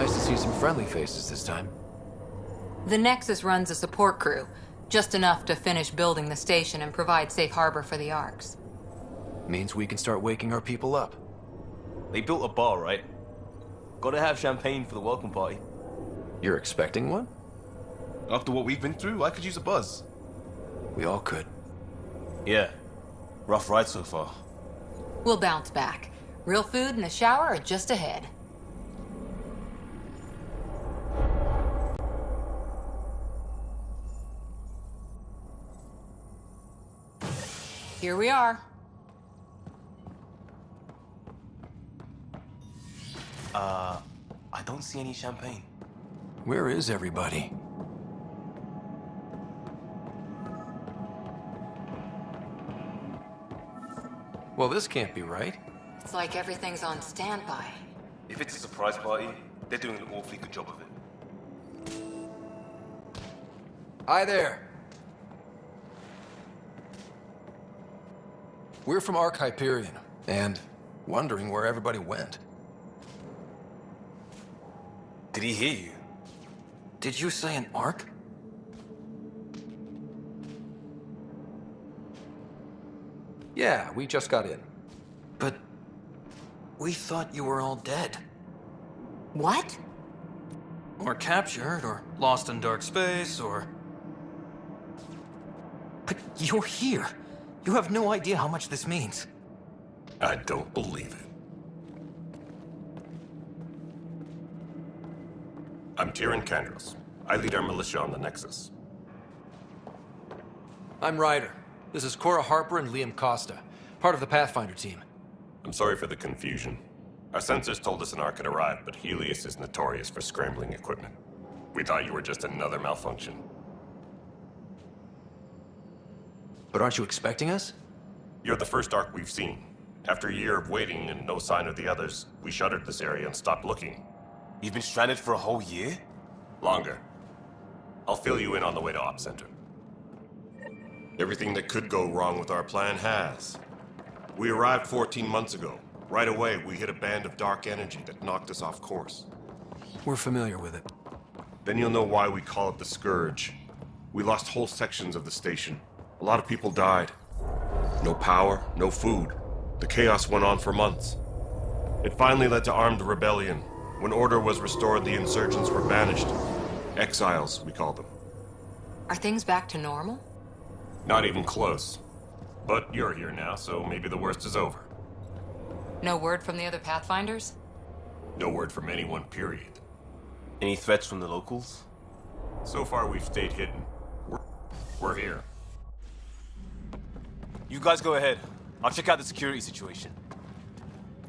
Nice to see some friendly faces this time. The Nexus runs a support crew, just enough to finish building the station and provide safe harbor for the Arks. Means we can start waking our people up. They built a bar, right? Gotta have champagne for the welcome party. You're expecting one? After what we've been through, I could use a buzz. We all could. Yeah. Rough ride so far. We'll bounce back. Real food and a shower are just ahead. Here we are. I don't see any champagne. Where is everybody? Well, this can't be right. It's like everything's on standby. If it's a surprise party, they're doing an awfully good job of it. Hi there. We're from Ark Hyperion, and wondering where everybody went. Did he hear you? Did you say an Ark? Yeah, we just got in. But we thought you were all dead. What? Or captured, or lost in dark space, or... But you're here. You have no idea how much this means. I don't believe it. I'm Tyrion Kandros. I lead our militia on the Nexus. I'm Ryder. This is Cora Harper and Liam Costa, part of the Pathfinder team. I'm sorry for the confusion. Our sensors told us an Ark had arrived, but Helios is notorious for scrambling equipment. We thought you were just another malfunction. But aren't you expecting us? You're the first Ark we've seen. After a year of waiting and no sign of the others, we shuttered this area and stopped looking. You've been stranded for a whole year? Longer. I'll fill you in on the way to Op Center. Everything that could go wrong with our plan has. We arrived 14 months ago. Right away, we hit a band of dark energy that knocked us off course. We're familiar with it. Then you'll know why we call it the Scourge. We lost whole sections of the station. A lot of people died. No power, no food. The chaos went on for months. It finally led to armed rebellion. When order was restored, the insurgents were banished. Exiles, we call them. Are things back to normal? Not even close. But you're here now, so maybe the worst is over. No word from the other Pathfinders? No word from anyone, period. Any threats from the locals? So far, we've stayed hidden. We're here. You guys go ahead. I'll check out the security situation.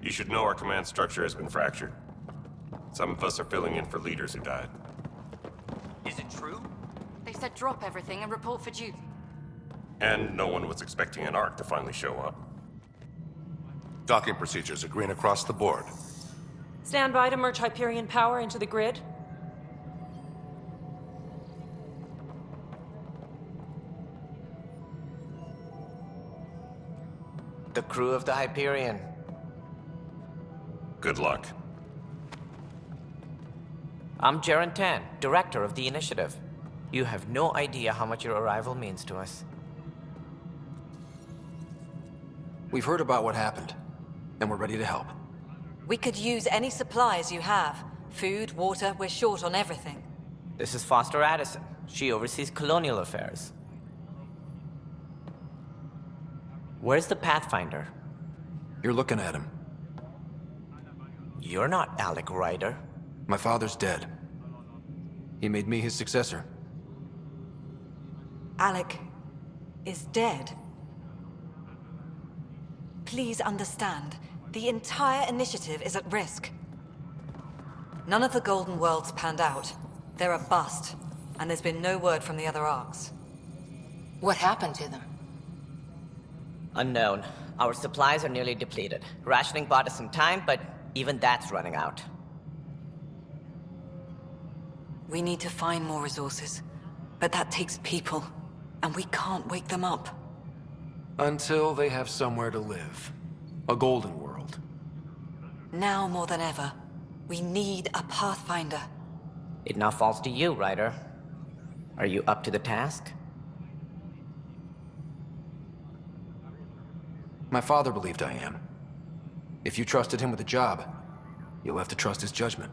You should know our command structure has been fractured. Some of us are filling in for leaders who died. Is it true? They said drop everything and report for duty. And no one was expecting an Ark to finally show up. Docking procedures are green across the board. Stand by to merge Hyperion power into the grid. The crew of the Hyperion. Good luck. I'm Jaren Tan, director of the initiative. You have no idea how much your arrival means to us. We've heard about what happened, and we're ready to help. We could use any supplies you have. Food, water, we're short on everything. This is Foster Addison. She oversees colonial affairs. Where's the Pathfinder? You're looking at him. You're not Alec Ryder. My father's dead. He made me his successor. Alec is dead. Please understand, the entire initiative is at risk. None of the Golden Worlds panned out. They're a bust, and there's been no word from the other Arks. What happened to them? Unknown. Our supplies are nearly depleted. Rationing bought us some time, but even that's running out. We need to find more resources, but that takes people, and we can't wake them up. Until they have somewhere to live. A golden world. Now more than ever, We need a Pathfinder. It now falls to you, Ryder. Are you up to the task? My father believed I am. If you trusted him with a job, you'll have to trust his judgment.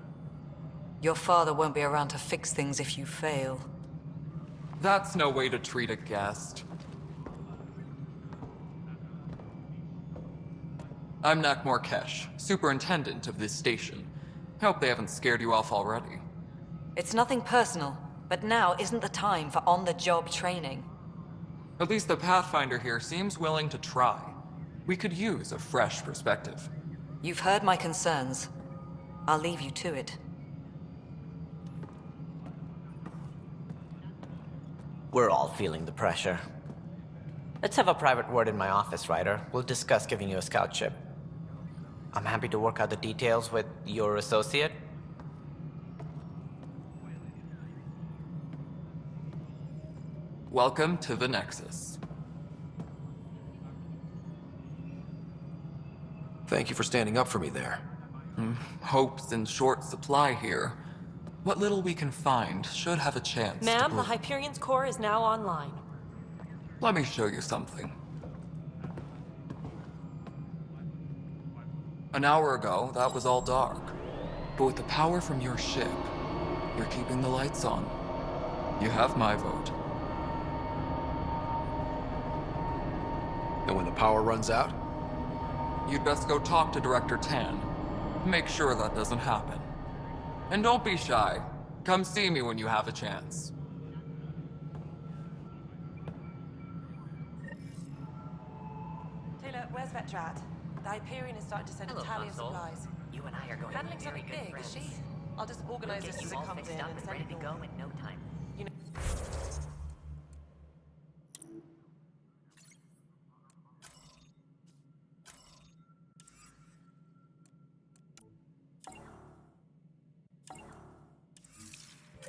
Your father won't be around to fix things if you fail. That's no way to treat a guest. I'm Nakmor Kesh, superintendent of this station. Hope they haven't scared you off already. It's nothing personal, but now isn't the time for on-the-job training. At least the Pathfinder here seems willing to try. We could use a fresh perspective. You've heard my concerns. I'll leave you to it. We're all feeling the pressure. Let's have a private word in my office, Ryder. We'll discuss giving you a scout ship. I'm happy to work out the details with your associate. Welcome to the Nexus. Thank you for standing up for me there. Hope's in short supply here. What little we can find should have a chance to Ma'am, grow. the Hyperion's core is now online. Let me show you something. An hour ago, that was all dark. But with the power from your ship, you're keeping the lights on. You have my vote. And when the power runs out? You'd best go talk to Director Tan. Make sure that doesn't happen. And don't be shy. Come see me when you have a chance. Taylor, where's Vetrat? The Hyperion is starting to send a tally of supplies. You and I are going Handling something big, is she? I'll just organize this as it comes in and send it all. in no time. You know.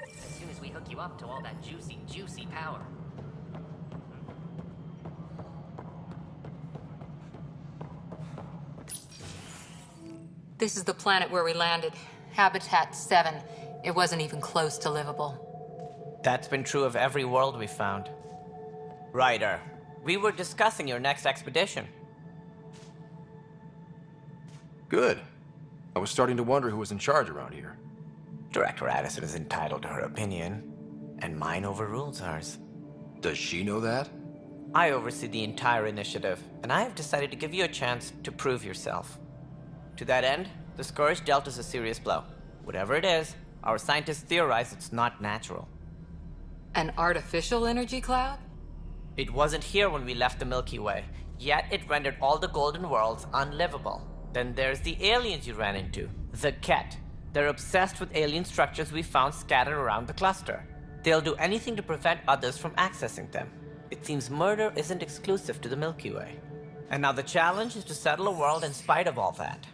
As soon as we hook you up to all that juicy power. This is the planet where we landed. Habitat 7. It wasn't even close to livable. That's been true of every world we've found. Ryder, we were discussing your next expedition. Good. I was starting to wonder who was in charge around here. Director Addison is entitled to her opinion, and mine overrules ours. Does she know that? I oversee the entire initiative, and I have decided to give you a chance to prove yourself. To that end, the Scourge dealt us a serious blow. Whatever it is, our scientists theorize it's not natural. An artificial energy cloud? It wasn't here when we left the Milky Way, yet it rendered all the Golden Worlds unlivable. Then there's the aliens you ran into, the Ket. They're obsessed with alien structures we found scattered around the cluster. They'll do anything to prevent others from accessing them. It seems murder isn't exclusive to the Milky Way. And now the challenge is to settle a world in spite of all that.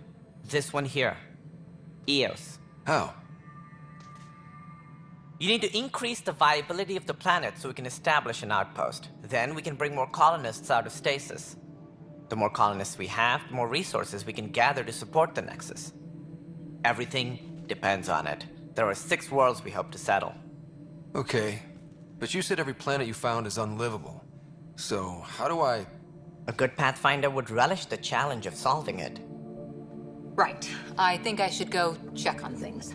This one here. Eos. How? You need to increase the viability of the planet so we can establish an outpost. Then we can bring more colonists out of stasis. The more colonists we have, the more resources we can gather to support the Nexus. Everything depends on it. There are 6 worlds we hope to settle. Okay, but you said every planet you found is unlivable. So, how do I... A good Pathfinder would relish the challenge of solving it. Right. I think I should go check on things.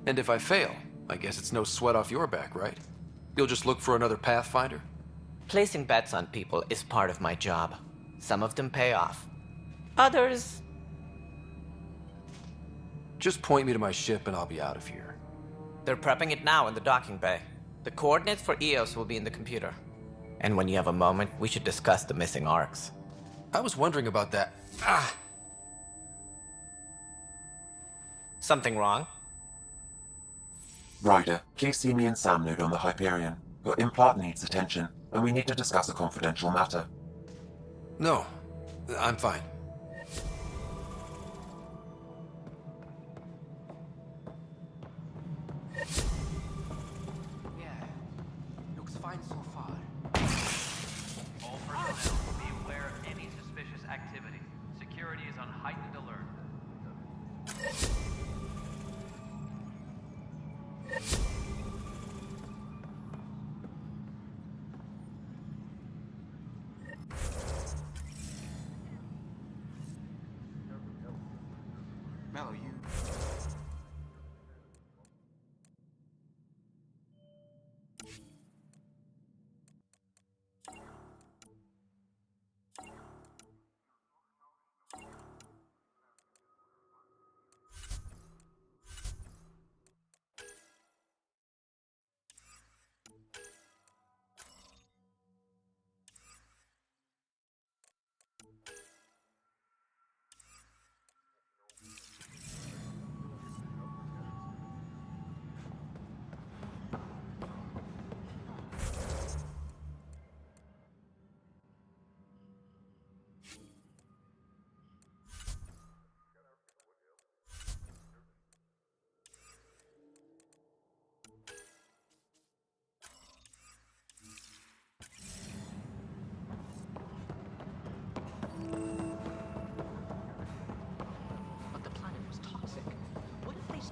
And if I fail, I guess it's no sweat off your back, right? You'll just look for another Pathfinder? Placing bets on people is part of my job. Some of them pay off. Others... Just point me to my ship and I'll be out of here. They're prepping it now in the docking bay. The coordinates for Eos will be in the computer. And when you have a moment, we should discuss the missing arcs. I was wondering about that. Ah! Something wrong? Ryder, please see me and Sam Node on the Hyperion. Your implant needs attention, and we need to discuss a confidential matter. No, I'm fine. Looks fine so far. All personnel, be aware of any suspicious activity. Security is on heightened alert.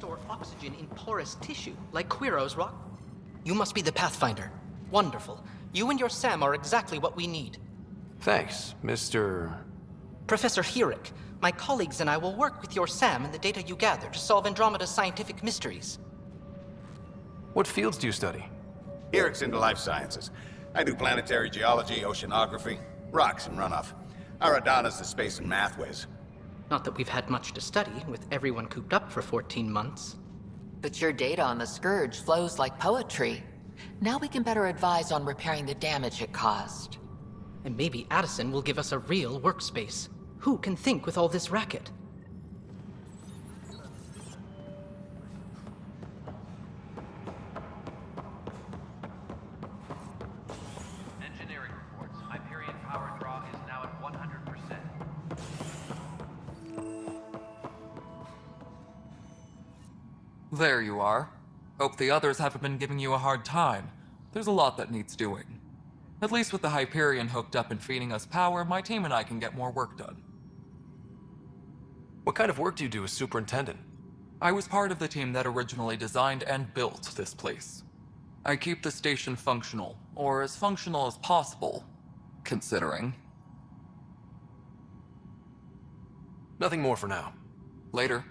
store oxygen in porous tissue, like Quiro's rock. You must be the Pathfinder. Wonderful. You and your Sam are exactly what we need. Thanks, Mr. Professor Herrick, my colleagues and I will work with your Sam and the data you gather to solve Andromeda's scientific mysteries. What fields do you study? Herrick's into life sciences. I do planetary geology, oceanography, rocks and runoff. Aradana's the space and math whiz. Not that we've had much to study, with everyone cooped up for 14 months. But your data on the Scourge flows like poetry. Now we can better advise on repairing the damage it caused. And maybe Addison will give us a real workspace. Who can think with all this racket? Engineering reports. Hyperion power draw is now at 100%. There you are. Hope the others haven't been giving you a hard time. There's a lot that needs doing. At least with the Hyperion hooked up and feeding us power, my team and I can get more work done. What kind of work do you do as superintendent? I was part of the team that originally designed and built this place. I keep the station functional, or as functional as possible, considering. Nothing more for now. Later.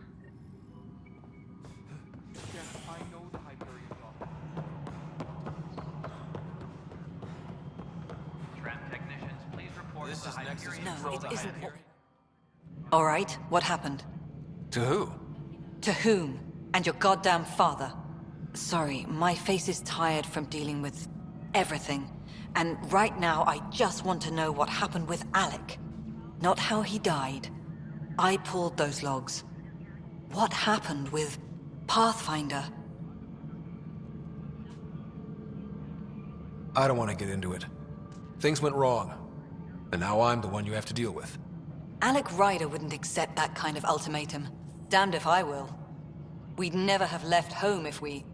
Tram technicians, please report This to is Nexus Hyperion. No, it the isn't. Hyperion? All right, what happened? To who? To whom? And your goddamn father. Sorry, my face is tired from dealing with everything. And right now, I just want to know what happened with Alec. Not how he died. I pulled those logs. What happened with Pathfinder? I don't want to get into it. Things went wrong. And now I'm the one you have to deal with. Alec Ryder wouldn't accept that kind of ultimatum. Damned if I will. We'd never have left home if we...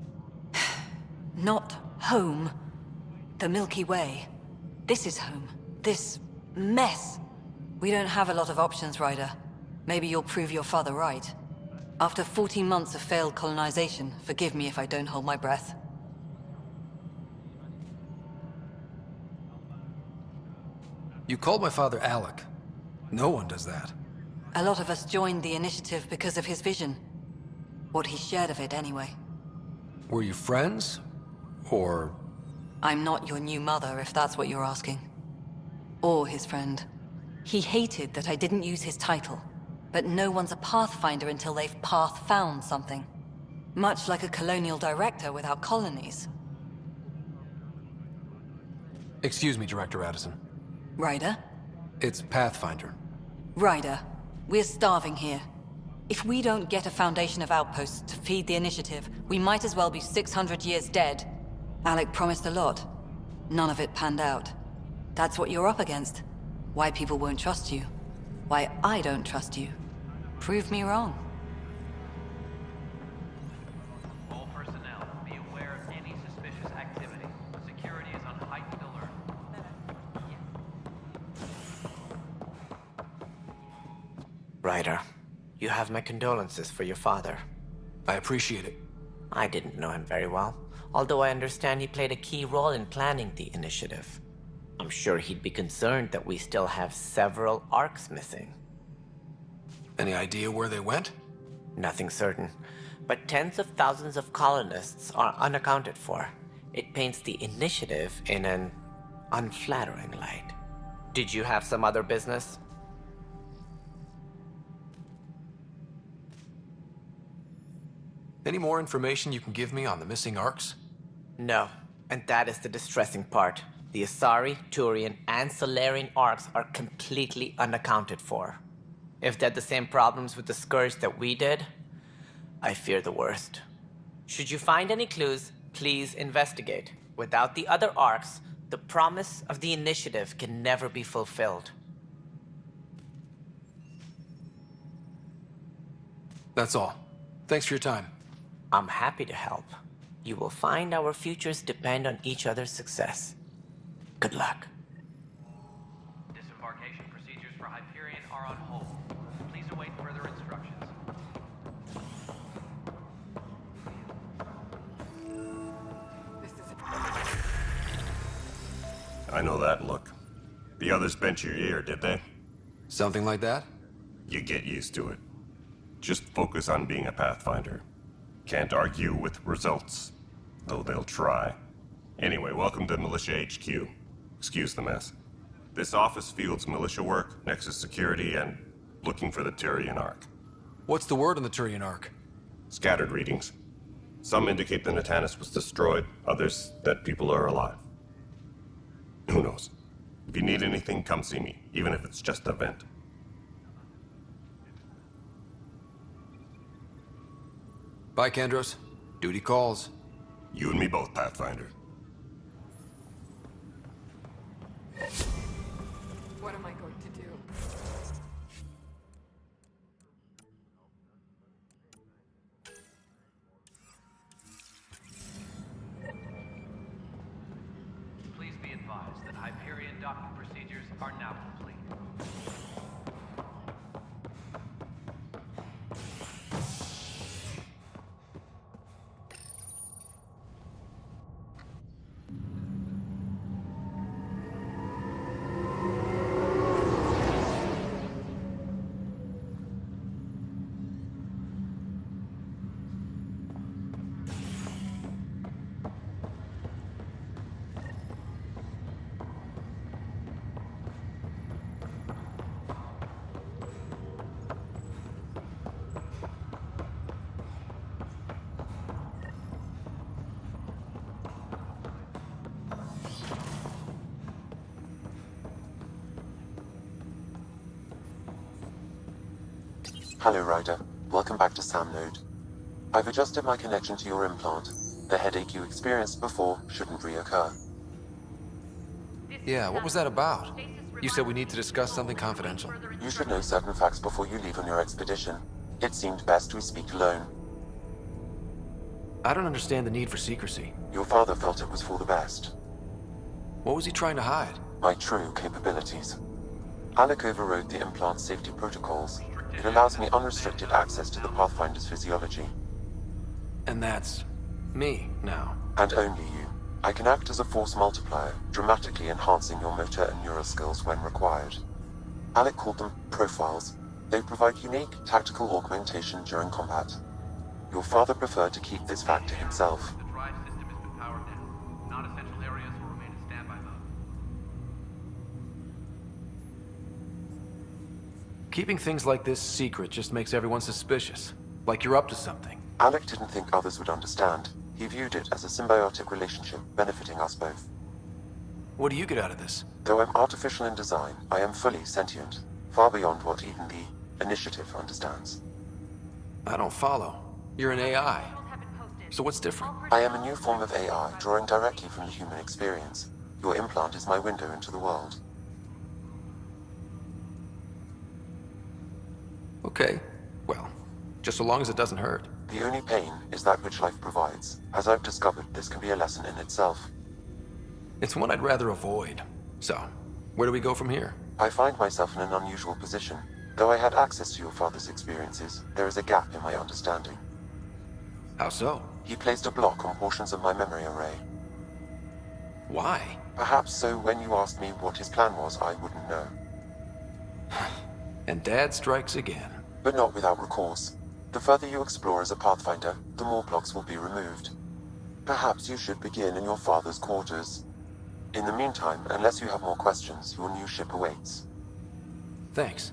Not home. The Milky Way. This is home. This mess. We don't have a lot of options, Ryder. Maybe you'll prove your father right. After 14 months of failed colonization, forgive me if I don't hold my breath. You called my father Alec. No one does that. A lot of us joined the initiative because of his vision. What he shared of it, anyway. Were you friends? Or... I'm not your new mother, if that's what you're asking. Or his friend. He hated that I didn't use his title. But no one's a Pathfinder until they've path-found something. Much like a colonial director without colonies. Excuse me, Director Addison. Ryder? It's Pathfinder. Ryder, we're starving here. If we don't get a foundation of outposts to feed the initiative, we might as well be 600 years dead. Alec promised a lot. None of it panned out. That's what you're up against. Why people won't trust you. Why I don't trust you. Prove me wrong. All personnel, be aware of any suspicious activity. Security is on heightened alert. Ryder, you have my condolences for your father. I appreciate it. I didn't know him very well, although I understand he played a key role in planning the initiative. I'm sure he'd be concerned that we still have several arcs missing. Any idea where they went? Nothing certain, but tens of thousands of colonists are unaccounted for. It paints the initiative in an unflattering light. Did you have some other business? Any more information you can give me on the missing arcs? No, and that is the distressing part. The Asari, Turian, and Solarian arcs are completely unaccounted for. If they had the same problems with the Scourge that we did, I fear the worst. Should you find any clues, please investigate. Without the other arcs, the promise of the initiative can never be fulfilled. That's all. Thanks for your time. I'm happy to help. You will find our futures depend on each other's success. Good luck. Disembarkation procedures for Hyperion are on hold. Please await further instructions. know that look. The others bent your ear, did they? Something like that? You get used to it. Just focus on being a Pathfinder. Can't argue with results, though they'll try. Anyway, welcome to Militia HQ. Excuse the mess. This office fields militia work, Nexus security, and looking for the Turian Ark. What's the word on the Turian Ark? Scattered readings. Some indicate the Natanus was destroyed, others that people are alive. Who knows? If you need anything, come see me, even if it's just a vent. Bye, Kandros. Duty calls. You and me both, Pathfinder. What am I going to do? Please be advised that Hyperion docking procedures are now complete. Hello, Ryder. Welcome back to Sam Node. I've adjusted my connection to your implant. The headache you experienced before shouldn't reoccur. Yeah, what was that about? You said we need to discuss something confidential. You should know certain facts before you leave on your expedition. It seemed best we speak alone. I don't understand the need for secrecy. Your father felt it was for the best. What was he trying to hide? My true capabilities. Alec overrode the implant's safety protocols. It allows me unrestricted access to the Pathfinder's physiology. And that's me now. And only you. I can act as a force multiplier, dramatically enhancing your motor and neural skills when required. Alec called them profiles. They provide unique tactical augmentation during combat. Your father preferred to keep this fact to himself. The drive system has been powered down. Non-essential areas will remain in standby mode. Keeping things like this secret just makes everyone suspicious. Like you're up to something. Alec didn't think others would understand. He viewed it as a symbiotic relationship benefiting us both. What do you get out of this? Though I'm artificial in design, I am fully sentient, far beyond what even the Initiative understands. I don't follow. You're an AI. So what's different? I am a new form of AI, drawing directly from the human experience. Your implant is my window into the world. Okay. Well, just so long as it doesn't hurt. The only pain is that which life provides. As I've discovered, this can be a lesson in itself. It's one I'd rather avoid. So, where do we go from here? I find myself in an unusual position. Though I had access to your father's experiences, there is a gap in my understanding. How so? He placed a block on portions of my memory array. Why? Perhaps so when you asked me what his plan was, I wouldn't know. And Dad strikes again. But not without recourse. The further you explore as a Pathfinder, the more blocks will be removed. Perhaps you should begin in your father's quarters. In the meantime, unless you have more questions, your new ship awaits. Thanks.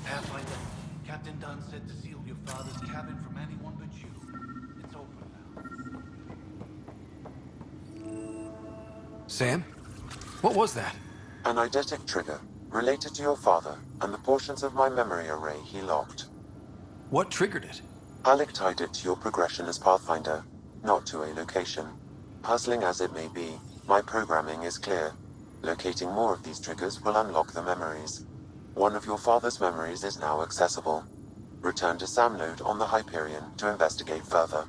Pathfinder, Captain Dunn said to seal your father's cabin from anyone but you. It's open now. Sam? What was that? An eidetic trigger, related to your father, and the portions of my memory array he locked. What triggered it? Alec tied it to your progression as Pathfinder, not to a location. Puzzling as it may be, my programming is clear. Locating more of these triggers will unlock the memories. One of your father's memories is now accessible. Return to Sam Node on the Hyperion to investigate further.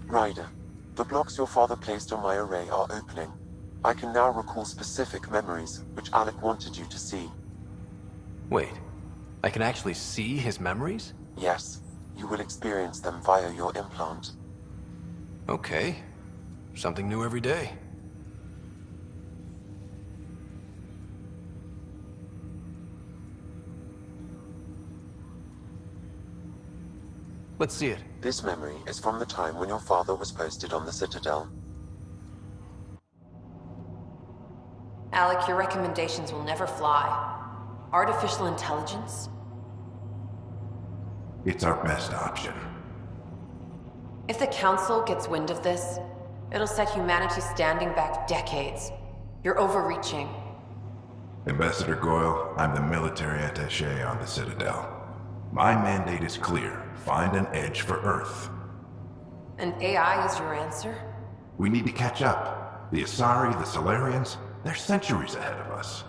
Ryder, the blocks your father placed on my array are opening. I can now recall specific memories, which Alec wanted you to see. Wait, I can actually see his memories? Yes, you will experience them via your implant. Okay. Something new every day. Let's see it. This memory is from the time when your father was posted on the Citadel. Alec, your recommendations will never fly. Artificial intelligence? It's our best option. If the Council gets wind of this, it'll set humanity standing back decades. You're overreaching. Ambassador Goyle, I'm the military attaché on the Citadel. My mandate is clear. Find an edge for Earth. And AI is your answer? We need to catch up. The Asari, the Solarians, they're centuries ahead of us.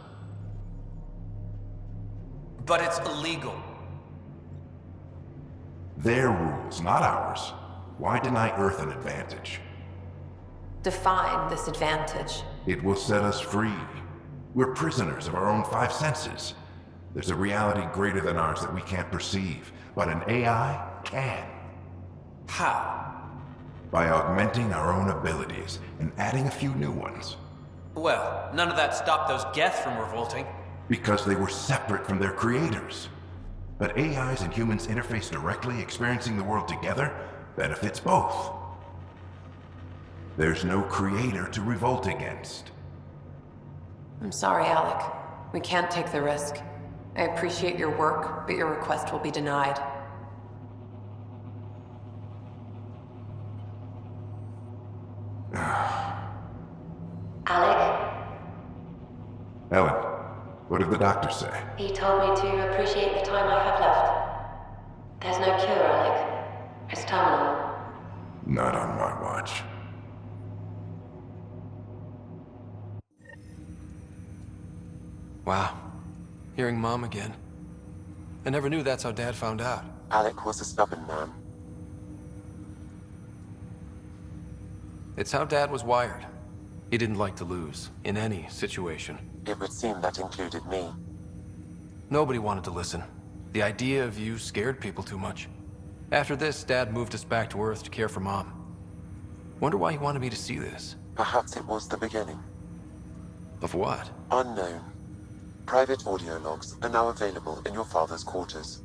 But it's illegal. Their rules, not ours. Why deny Earth an advantage? Define this advantage. It will set us free. We're prisoners of our own five senses. There's a reality greater than ours that we can't perceive, but an AI can. How? By augmenting our own abilities and adding a few new ones. Well, none of that stopped those Geth from revolting. Because they were separate from their creators. But AIs and humans interface directly, experiencing the world together, benefits both. There's no creator to revolt against. I'm sorry, Alec. We can't take the risk. I appreciate your work, but your request will be denied. Alec? Ellen, what did the doctor say? He told me to appreciate the time I have left. There's no cure, Alec. It's terminal. Not on my watch. Wow. Hearing Mom again. I never knew that's how Dad found out. Alec was a stubborn man. It's how Dad was wired. He didn't like to lose, in any situation. It would seem that included me. Nobody wanted to listen. The idea of you scared people too much. After this, Dad moved us back to Earth to care for Mom. Wonder why he wanted me to see this. Perhaps it was the beginning. Of what? Unknown. Private audio logs are now available in your father's quarters.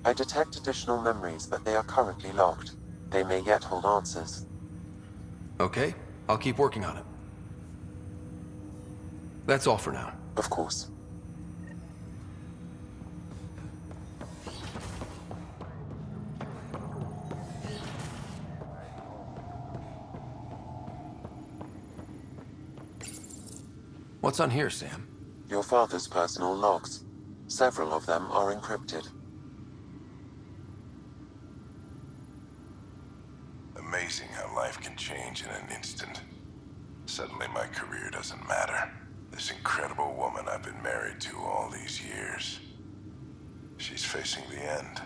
I detect additional memories, but they are currently locked. They may yet hold answers. Okay, I'll keep working on it. That's all for now. Of course. What's on here, Sam? Your father's personal logs. Several of them are encrypted. Amazing how life can change in an instant. Suddenly my career doesn't matter. This incredible woman I've been married to all these years. She's facing the end.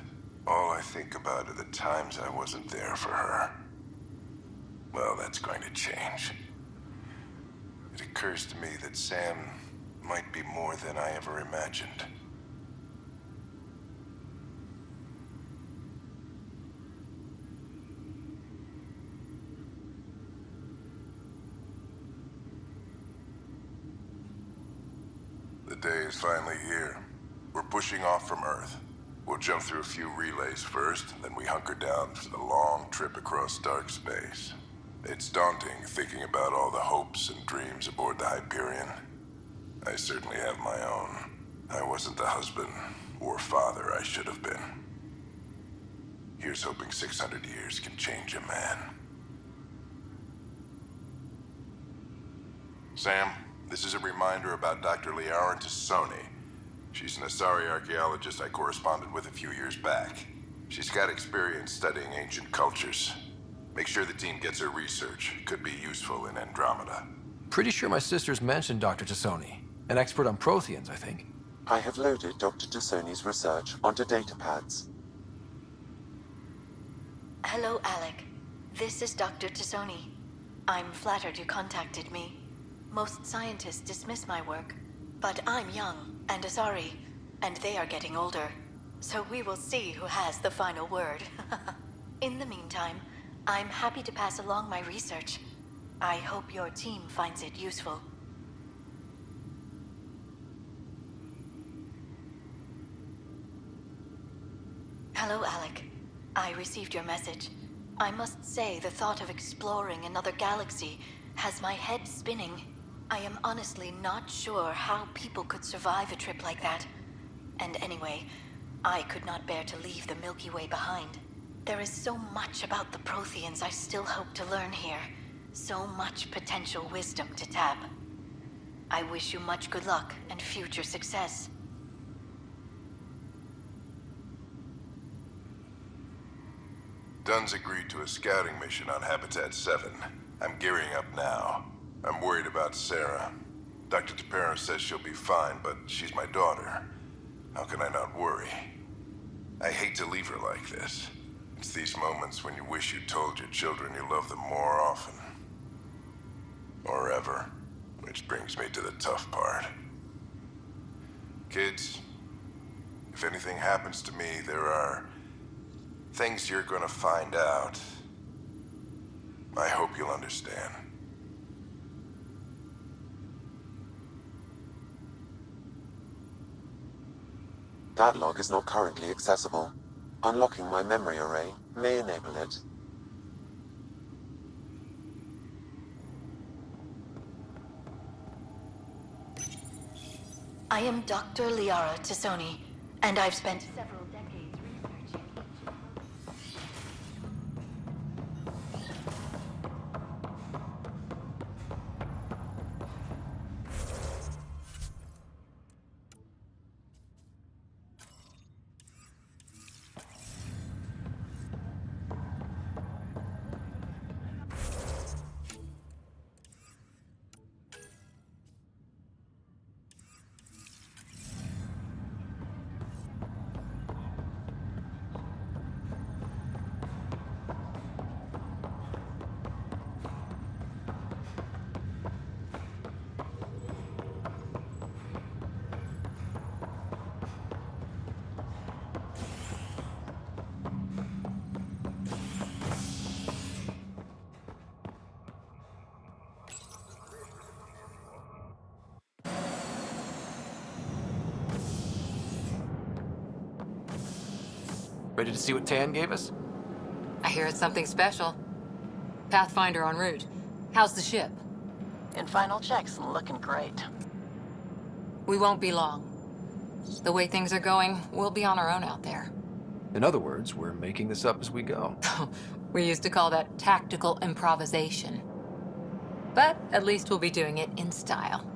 All I think about are the times I wasn't there for her. Well, that's going to change. It occurs to me that Sam might be more than I ever imagined. The day is finally here. We're pushing off from Earth. We'll jump through a few relays first, then we hunker down for the long trip across dark space. It's daunting thinking about all the hopes and dreams aboard the Hyperion. I certainly have my own. I wasn't the husband or father I should have been. Here's hoping 600 years can change a man. Sam, this is a reminder about Dr. Liara Tassoni. She's an Asari archaeologist I corresponded with a few years back. She's got experience studying ancient cultures. Make sure the team gets her research. Could be useful in Andromeda. Pretty sure my sisters mentioned Dr. Tassoni. An expert on Protheans, I think. I have loaded Dr. Tassoni's research onto datapads. Hello, Alec. This is Dr. Tassoni. I'm flattered you contacted me. Most scientists dismiss my work, but I'm young and Asari, and they are getting older. So we will see who has the final word. In the meantime, I'm happy to pass along my research. I hope your team finds it useful. Hello, Alec. I received your message. I must say the thought of exploring another galaxy has my head spinning. I am honestly not sure how people could survive a trip like that. And anyway, I could not bear to leave the Milky Way behind. There is so much about the Protheans I still hope to learn here. So much potential wisdom to tap. I wish you much good luck and future success. Dunn's agreed to a scouting mission on Habitat 7. I'm gearing up now. I'm worried about Sarah. Dr. Tapero says she'll be fine, but she's my daughter. How can I not worry? I hate to leave her like this. It's these moments when you wish you told your children you love them more often. Or ever. Which brings me to the tough part. Kids, if anything happens to me, there are things you're gonna find out. I hope you'll understand. That log is not currently accessible. Unlocking my memory array may enable it. I am Dr. Liara Tassoni, and I've spent several decades researching Ready to see what Tan gave us? I hear it's something special. Pathfinder en route. How's the ship? In final checks, looking great. We won't be long. The way things are going, we'll be on our own out there. In other words, we're making this up as we go. We used to call that tactical improvisation. But at least we'll be doing it in style.